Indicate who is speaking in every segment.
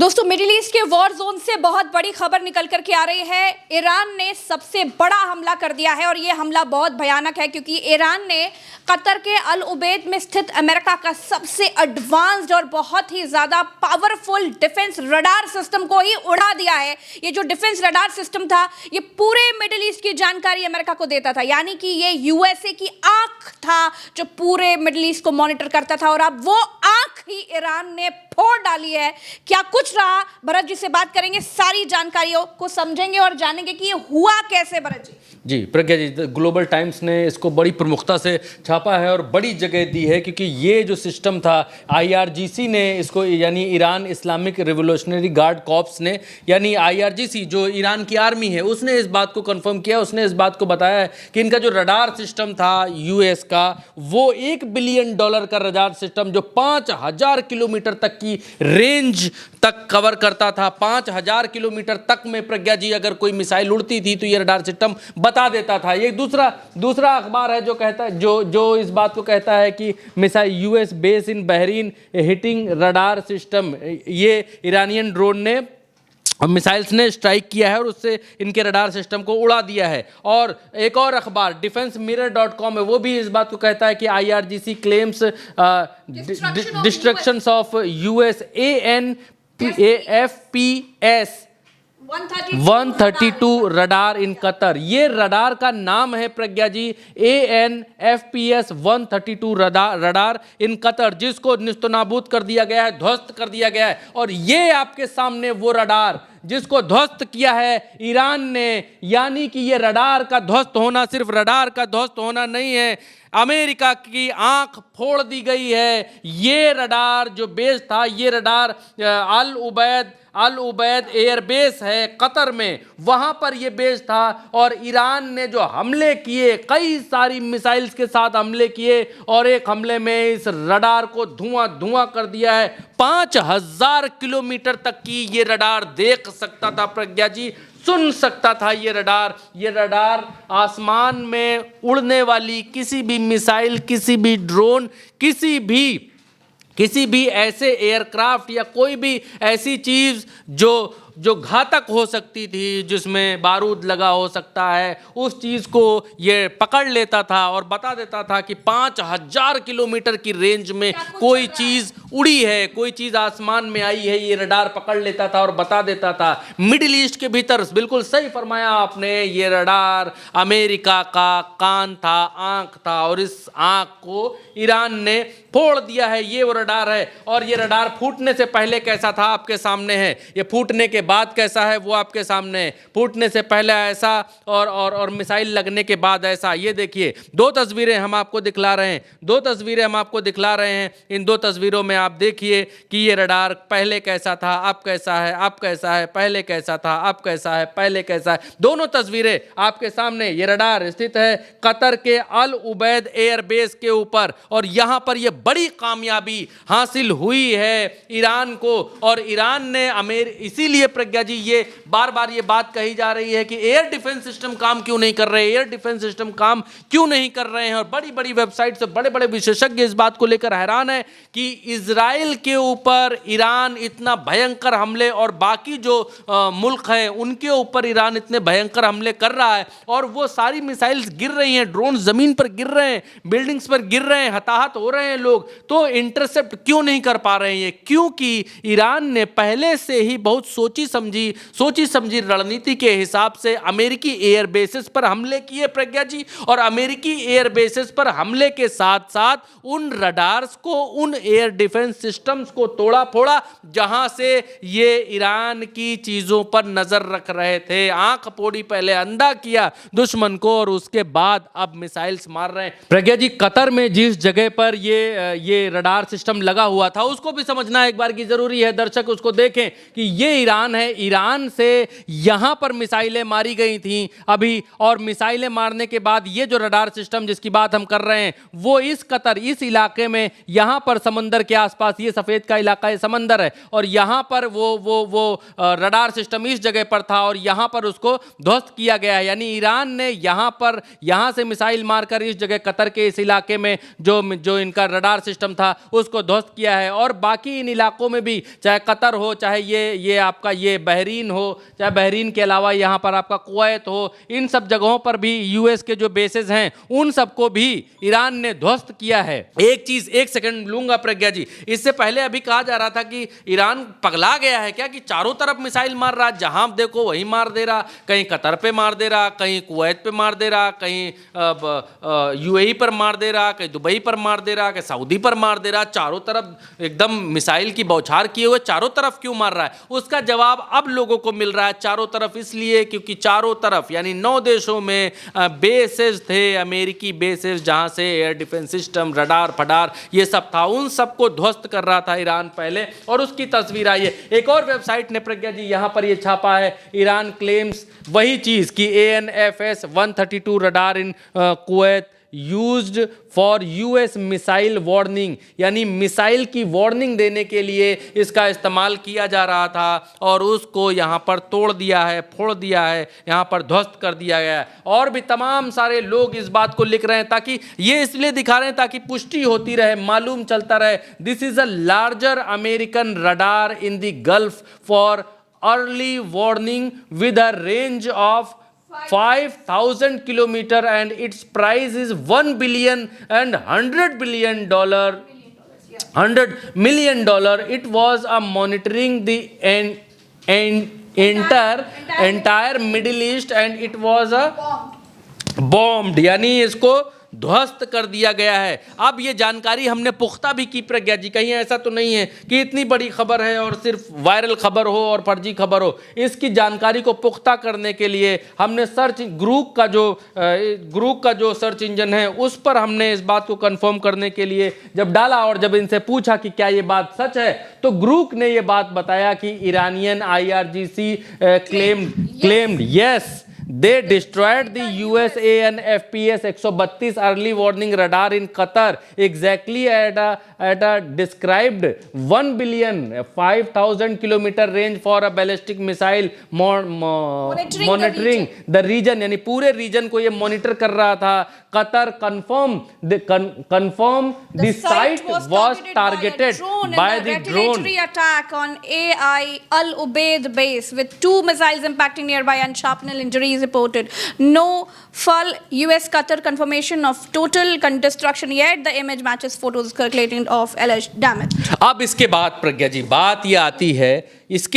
Speaker 1: दोस्तों, middle east के war zone से बहुत बड़ी खबर निकल कर के आ रही है। ईरान ने सबसे बड़ा हमला कर दिया है और ये हमला बहुत भयानक है क्योंकि ईरान ने कतर के अल उबैद में स्थित अमेरिका का सबसे एडवांस्ड और बहुत ही ज़्यादा पावरफुल डिफेंस रडार सिस्टम को ही उड़ा दिया है। ये जो डिफेंस रडार सिस्टम था, ये पूरे मिडिल ईस्ट की जानकारी अमेरिका को देता था, यानी कि ये यूएसए की आंख था जो पूरे मिडिल ईस्ट को मॉनिटर करता था। और अब वो आंख ही ईरान ने फोड़ डाली है। क्या कुछ रहा, भरत जी से बात करेंगे, सारी जानकारियों को समझेंगे और जानेंगे कि ये हुआ कैसे। भरत जी।
Speaker 2: जी प्रज्ञा जी, ग्लोबल टाइम्स ने इसको बड़ी प्रमुखता से छापा है और बड़ी जगह दी है क्योंकि ये जो सिस्टम था, आईआरजीसी ने इसको, यानी Iran Islamic revolutionary guard corps ने, यानी आईआरजीसी जो ईरान की आर्मी है, उसने इस बात को कंफर्म किया। उसने इस बात को बताया है कि इनका जो रडार सिस्टम था यूएस का, वो $1 बिलियन का रडार सिस्टम जो 5000 किलोमीटर तक की रेंज तक कवर करता था। 5000 किलोमीटर तक में प्रज्ञा जी अगर कोई मिसाइल उड़ती थी तो ये रडार सिस्टम बता देता था। ये दूसरा अखबार है जो कहता है, जो इस बात को कहता है कि missile US base in Bahrain hitting radar system, ये ईरानियन ड्रोन ने मिसाइल्स ने स्ट्राइक किया है और उससे इनके रडार सिस्टम को उड़ा दिया है। और एक और अखबार defensemirror.com है, वो भी इस बात को कहता है कि IRGC claims destructions of US ANAFPS 132 radar in Qatar. ये रडार का नाम है प्रज्ञा जी, ANFPS 132 रडार इन कतर, जिसको निस्तनाबूद कर दिया गया है, ध्वस्त कर दिया गया है। और ये आपके सामने वो रडार जिसको ध्वस्त किया है ईरान ने, यानी कि ये रडार का ध्वस्त होना सिर्फ रडार का ध्वस्त होना नहीं है, अमेरिका की आंख फोड़ दी गई है। ये रडार जो बेस था, ये रडार अल उबैद एयरबेस है कतर में, वहां पर यह बेस था। और ईरान ने जो हमले किए, कई सारी मिसाइल्स के साथ हमले किए और एक हमले में इस रडार को धुआं कर दिया है। 5000 किलोमीटर तक की ये रडार देख सकता था प्रज्ञा जी, सुन सकता था ये रडार आसमान में उड़ने वाली किसी भी मिसाइल, किसी भी ड्रोन, किसी भी ऐसे एयरक्राफ्ट या कोई भी ऐसी चीज जो घातक हो सकती थी, जिसमें बारूद लगा हो सकता है, उस चीज़ को ये पकड़ लेता था और बता देता था कि 5000 किलोमीटर की रेंज में कोई चीज़ उड़ी है, कोई चीज़ आसमान में आई है, ये रडार पकड़ लेता था और बता देता था। मिडिल ईस्ट के भीतर, बिल्कुल सही फरमाया आपने, ये रडार अमेरिका का कान था, आंख था, और इस आंख को ईरान ने फोड़ दिया है। ये वो रडार है। और ये रडार फूटने से पहले कैसा था आपके सामने है, ये फूटने के बाद कैसा है वो आपके सामने है। फूटने से पहले ऐसा और मिसाइल लगने के बाद ऐसा। ये देखिए, दो तस्वीरें हम आपको दिखला रहे हैं। इन दो तस्वीरों में आप देखिए कि ये रडार पहले कैसा था, अब कैसा है, पहले कैसा था, अब कैसा है, पहले कैसा है। दोनों तस्वीरें आपके सामने। ये रडार स्थित है कतर के अल उबैद एयरबेस के ऊपर और यहां पर यह बड़ी कामयाबी हासिल हुई है ईरान को। और ईरान ने इसीलिए प्रज्ञा जी ये बार बार ये बात कही जा रही है कि एयर डिफेंस सिस्टम काम क्यों नहीं कर रहे हैं। और बड़ी बड़ी वेबसाइट से बड़े बड़े विशेषज्ञ इस बात को लेकर हैरान है कि इजराइल के ऊपर ईरान इतना भयंकर हमले, और बाकी जो मुल्क हैं उनके ऊपर ईरान इतने भयंकर हमले कर रहा है, और वो सारी मिसाइल्स गिर रही हैं, ड्रोन जमीन पर गिर रहे हैं, बिल्डिंग्स पर गिर रहे हैं, हताहत हो रहे हैं लोग, तो इंटरसेप्ट क्यों नहीं कर पा रहे हैं? क्योंकि ईरान ने पहले से ही बहुत सोची समझी रणनीति के हिसाब से अमेरिकी एयर बेसेस पर हमले किए प्रज्ञा जी। और अमेरिकी एयर बेसेस पर हमले के साथ साथ उन रडार्स को, उन एयर डिफेंस सिस्टम्स को तोड़ा फोड़ा जहां से ये ईरान की चीजों पर नजर रख रहे थे। आंख फोड़ी, पहले अंधा किया दुश्मन को और उसके बाद अब मिसाइल्स मार रहे हैं। प्रज्ञा जी, कतर में जिस जगह पर ये रडार सिस्टम लगा हुआ था उसको भी समझना एक बार की जरूरी है। दर्शक उसको देखें कि ये ईरान ईरान है, ईरान से यहाँ पर मिसाइलें मारी गई थीं अभी, और मिसाइलें मारने के बाद ये जो रडार सिस्टम जिसकी बात हम कर रहे हैं वो इस कतर, इस इलाके में, यहाँ पर समंदर के आसपास, ये सफ़ेद का इलाका है, समंदर है, और यहाँ पर वो रडार सिस्टम इस जगह पर था और यहाँ पर उसको ध्वस्त किया गया है। यानी ईरान ने यहाँ से मिसाइल मारकर इस जगह कतर के इस इलाके में जो इनका रडार सिस्टम था उसको ध्वस्त किया है। और बाकी इन इलाकों में भी, चाहे कतर हो, चाहे ये आपका ये बहरीन हो, चाहे बहरीन के अलावा यहाँ पर आपका कुवैत हो, इन सब जगहों पर भी यूएस के जो बेसेस हैं उन सबको भी ईरान ने ध्वस्त किया है। एक चीज, एक सेकंड लूंगा प्रज्ञा जी, इससे पहले अभी कहा जा रहा था कि ईरान पगला गया है क्या, कि चारों तरफ मिसाइल मार रहा, जहां देखो वहीं मार दे रहा, कहीं कतर पे मार दे रहा, कहीं कुवैत पे मार दे रहा, कहीं यूएई पर मार दे रहा, कहीं दुबई पर मार दे रहा, कहीं सऊदी पर मार दे रहा, चारों तरफ एकदम मिसाइल की बौछार किए हुए चारों तरफ क्यों मार रहा है? उसका जवाब अब लोगों को मिल रहा है। चारों तरफ इसलिए क्योंकि चारों तरफ यानी 9 देशों में बेसेस थे, अमेरिकी बेसेस, जहां से एयर डिफेंस सिस्टम, रडार फडार ये सब था, उन सबको ध्वस्त कर रहा था ईरान पहले, और उसकी तस्वीर आई है। एक और वेबसाइट ने प्रज्ञा जी यहां पर ये छापा है, ईरान क्लेम्स वही चीज कि ANFS 132 radar in Kuwait used for US missile warning, यानी मिसाइल की वार्निंग देने के लिए इसका इस्तेमाल किया जा रहा था, और उसको यहाँ पर तोड़ दिया है, फोड़ दिया है, यहाँ पर ध्वस्त कर दिया गया है। और भी तमाम सारे लोग इस बात को लिख रहे हैं, ताकि ये इसलिए दिखा रहे हैं ताकि पुष्टि होती रहे, मालूम चलता रहे। This is a larger American radar in the gulf for early warning with a range of 5,000 kilometer and its price is $1 billion and $100 billion, $100 million. It was a monitoring the entire Middle East and it was a bombed, यानी इसको ध्वस्त कर दिया गया है। अब ये जानकारी हमने पुख्ता भी की प्रज्ञा जी, कहीं ऐसा तो नहीं है कि इतनी बड़ी खबर है और सिर्फ वायरल खबर हो और फर्जी खबर हो। इसकी जानकारी को पुख्ता करने के लिए हमने ग्रुप का जो सर्च इंजन है उस पर हमने इस बात को कंफर्म करने के लिए जब डाला, और जब इनसे पूछा कि क्या ये बात सच है, तो ग्रुप ने ये बात बताया कि Iranian IRGC claimed yes, they destroyed the US ANFPS 132 early warning radar in Qatar exactly at a described 1 billion 5,000 kilometer range for a ballistic missile monitoring the region, यानी पूरे रीजन को ये मॉनिटर कर रहा था। Qatar confirmed the site was targeted by the drone
Speaker 1: attack on AI Al Ubaid base with 2 missiles impacting nearby and shrapnel injuries reported. No full US Qatar confirmation of total destruction yet. The image matches photos circulating of alleged damage.
Speaker 2: अब इसके बाद प्रज्ञा जी बात ये आती है,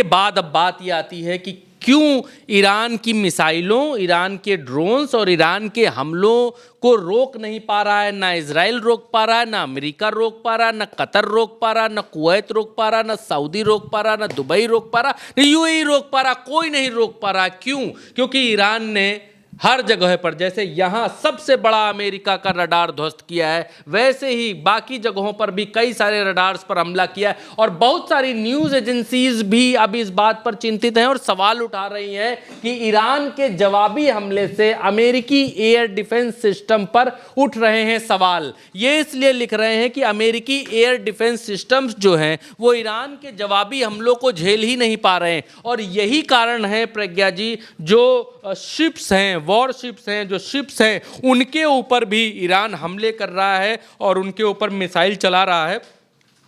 Speaker 2: बात ये आती है कि क्यों ईरान की मिसाइलों, ईरान के ड्रोन्स और ईरान के हमलों को रोक नहीं पा रहा है। ना इजराइल रोक पा रहा है, ना अमेरिका रोक पा रहा है, ना कतर रोक पा रहा, ना कुवैत रोक पा रहा, ना सऊदी रोक पा रहा, ना दुबई रोक पा रहा, ना यूएई रोक पा रहा, कोई नहीं रोक पा रहा। क्यों? क्योंकि ईरान ने हर जगह पर, जैसे यहाँ सबसे बड़ा अमेरिका का रडार ध्वस्त किया है, वैसे ही बाकी जगहों पर भी कई सारे रडार्स पर हमला किया है। और बहुत सारी न्यूज़ एजेंसीज भी अब इस बात पर चिंतित हैं और सवाल उठा रही हैं कि ईरान के जवाबी हमले से अमेरिकी एयर डिफेंस सिस्टम पर उठ रहे हैं सवाल। ये इसलिए लिख रहे हैं कि अमेरिकी एयर डिफेंस सिस्टम्स जो हैं वो ईरान के जवाबी हमलों को झेल ही नहीं पा रहे हैं। और यही कारण है प्रज्ञा जी, जो शिप्स हैं, वॉरशिप्स हैं, जो शिप्स हैं, उनके ऊपर भी ईरान हमले कर रहा है और उनके ऊपर मिसाइल चला रहा है।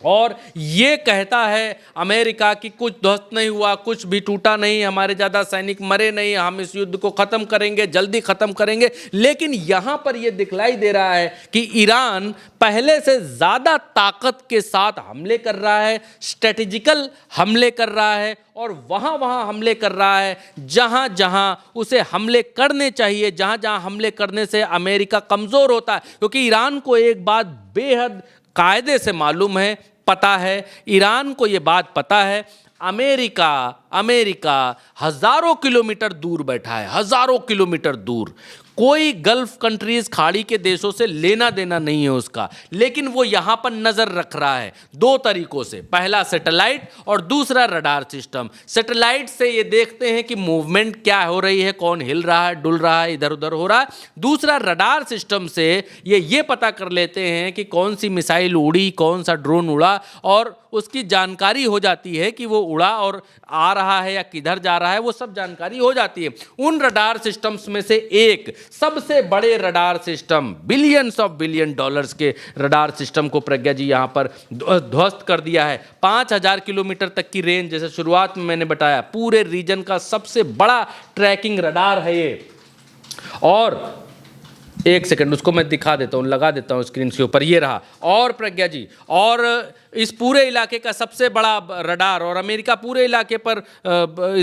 Speaker 2: और ये कहता है अमेरिका कि कुछ ध्वस्त नहीं हुआ, कुछ भी टूटा नहीं, हमारे ज़्यादा सैनिक मरे नहीं, हम इस युद्ध को ख़त्म करेंगे, जल्दी ख़त्म करेंगे। लेकिन यहाँ पर ये दिखलाई दे रहा है कि ईरान पहले से ज़्यादा ताकत के साथ हमले कर रहा है, स्ट्रेटेजिकल हमले कर रहा है, और वहाँ हमले कर रहा है जहाँ जहाँ उसे हमले करने चाहिए, जहाँ जहाँ हमले करने से अमेरिका कमज़ोर होता है। क्योंकि ईरान को एक बात बेहद कायदे से मालूम है, पता है, ईरान को ये बात पता है, अमेरिका हज़ारों किलोमीटर दूर बैठा है, हज़ारों किलोमीटर दूर। कोई गल्फ कंट्रीज खाड़ी के देशों से लेना देना नहीं है उसका, लेकिन वो यहाँ पर नज़र रख रहा है दो तरीकों से। पहला सैटेलाइट और दूसरा रडार सिस्टम। सैटेलाइट से ये देखते हैं कि मूवमेंट क्या हो रही है, कौन हिल रहा है, डुल रहा है, इधर उधर हो रहा है। दूसरा रडार सिस्टम से ये पता कर लेते हैं कि कौन सी मिसाइल उड़ी, कौन सा ड्रोन उड़ा, और उसकी जानकारी हो जाती है कि वो उड़ा और आ रहा है या किधर जा रहा है, वो सब जानकारी हो जाती है। उन रडार सिस्टम्स में से एक सबसे बड़े radar system, billions of billion dollars के रडार सिस्टम को प्रज्ञा जी यहाँ पर ध्वस्त कर दिया है। 5000 किलोमीटर तक की रेंज, जैसे शुरुआत में मैंने बताया, पूरे रीजन का सबसे बड़ा ट्रैकिंग रडार है ये। और एक सेकंड उसको मैं दिखा देता हूँ, लगा देता हूँ स्क्रीन के ऊपर, ये रहा। और प्रज्ञा जी, और इस पूरे इलाके का सबसे बड़ा रडार, और अमेरिका पूरे इलाके पर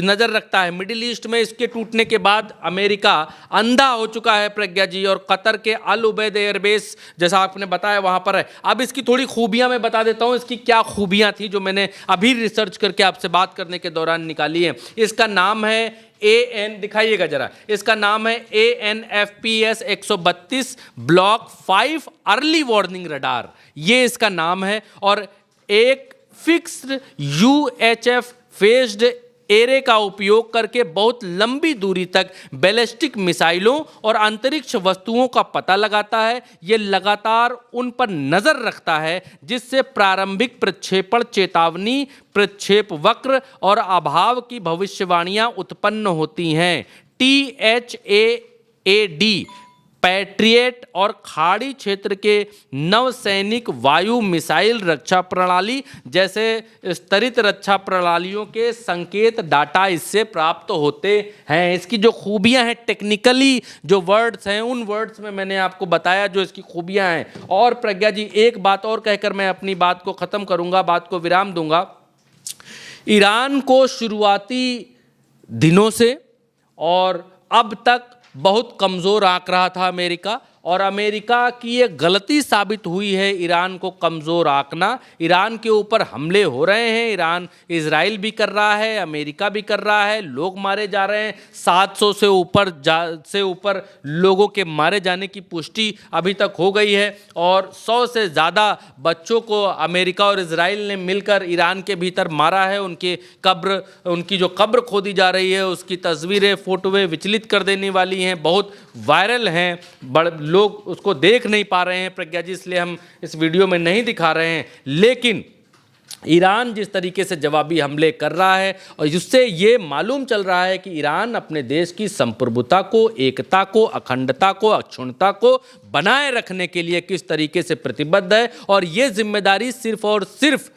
Speaker 2: नज़र रखता है। मिडिल ईस्ट में इसके टूटने के बाद अमेरिका अंधा हो चुका है प्रज्ञा जी, और कतर के अल उबैद एयरबेस, जैसा आपने बताया, वहाँ पर है। अब इसकी थोड़ी खूबियाँ मैं बता देता हूँ, इसकी क्या खूबियाँ थी जो मैंने अभी रिसर्च करके आपसे बात करने के दौरान निकाली है। इसका नाम है दिखाइएगा जरा, इसका नाम है ANFPS 132 block 5 early warning radar, ये इसका नाम है। और एक फिक्स्ड UHF फेज्ड एरे का उपयोग करके बहुत लंबी दूरी तक बैलिस्टिक मिसाइलों और अंतरिक्ष वस्तुओं का पता लगाता है। ये लगातार उन पर नज़र रखता है, जिससे प्रारंभिक प्रक्षेपण चेतावनी, प्रक्षेप वक्र और अभाव की भविष्यवाणियां उत्पन्न होती हैं। THAAD पैट्रियट और खाड़ी क्षेत्र के नवसैनिक वायु मिसाइल रक्षा प्रणाली जैसे स्तरित रक्षा प्रणालियों के संकेत डाटा इससे प्राप्त होते हैं। इसकी जो खूबियां हैं, टेक्निकली जो वर्ड्स हैं, उन वर्ड्स में मैंने आपको बताया जो इसकी खूबियां हैं। और प्रज्ञा जी, एक बात और कहकर मैं अपनी बात को ख़त्म करूंगा, बात को विराम दूंगा। ईरान को शुरुआती दिनों से और अब तक बहुत कमज़ोर आंक रहा था अमेरिका, और अमेरिका की ये गलती साबित हुई है ईरान को कमज़ोर आंकना। ईरान के ऊपर हमले हो रहे हैं, ईरान इजराइल भी कर रहा है, अमेरिका भी कर रहा है, लोग मारे जा रहे हैं। 700 से ऊपर लोगों के मारे जाने की पुष्टि अभी तक हो गई है, और 100 से ज़्यादा बच्चों को अमेरिका और इजराइल ने मिलकर ईरान के भीतर मारा है। उनकी जो कब्र खोदी जा रही है, उसकी तस्वीरें, फोटोएं विचलित कर देने वाली हैं, बहुत वायरल हैं, लोग उसको देख नहीं पा रहे हैं प्रज्ञा जी, इसलिए हम इस वीडियो में नहीं दिखा रहे हैं। लेकिन ईरान जिस तरीके से जवाबी हमले कर रहा है, और जिससे ये मालूम चल रहा है कि ईरान अपने देश की संप्रभुता को, एकता को, अखंडता को, अक्षुण्णता को बनाए रखने के लिए किस तरीके से प्रतिबद्ध है। और ये जिम्मेदारी सिर्फ और सिर्फ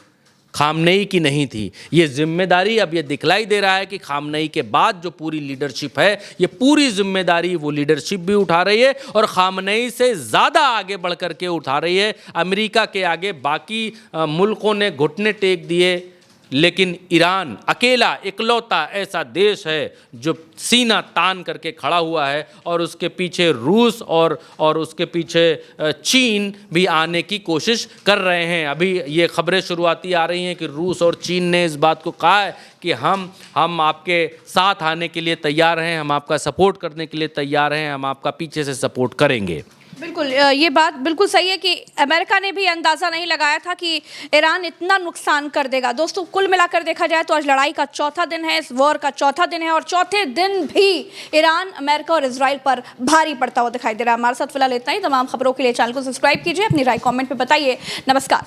Speaker 2: खामनेई की नहीं थी, ये जिम्मेदारी अब ये दिखलाई दे रहा है कि खामनेई के बाद जो पूरी लीडरशिप है, ये पूरी जिम्मेदारी वो लीडरशिप भी उठा रही है, और खामनेई से ज़्यादा आगे बढ़ कर के उठा रही है। अमेरिका के आगे बाकी मुल्कों ने घुटने टेक दिए, लेकिन ईरान अकेला इकलौता ऐसा देश है जो सीना तान करके खड़ा हुआ है, और उसके पीछे रूस और उसके पीछे चीन भी आने की कोशिश कर रहे हैं। अभी ये खबरें शुरुआती आ रही हैं कि रूस और चीन ने इस बात को कहा है कि हम आपके साथ आने के लिए तैयार हैं, हम आपका सपोर्ट करने के लिए तैयार हैं, हम आपका पीछे से सपोर्ट करेंगे।
Speaker 1: बिल्कुल, ये बात बिल्कुल सही है कि अमेरिका ने भी अंदाज़ा नहीं लगाया था कि ईरान इतना नुकसान कर देगा। दोस्तों, कुल मिलाकर देखा जाए तो आज लड़ाई का चौथा दिन है, इस वॉर का चौथा दिन है, और चौथे दिन भी ईरान अमेरिका और इजराइल पर भारी पड़ता हुआ दिखाई दे रहा है। हमारे साथ फिलहाल इतना ही। तमाम खबरों के लिए चैनल को सब्सक्राइब कीजिए, अपनी राय कमेंट में बताइए। नमस्कार।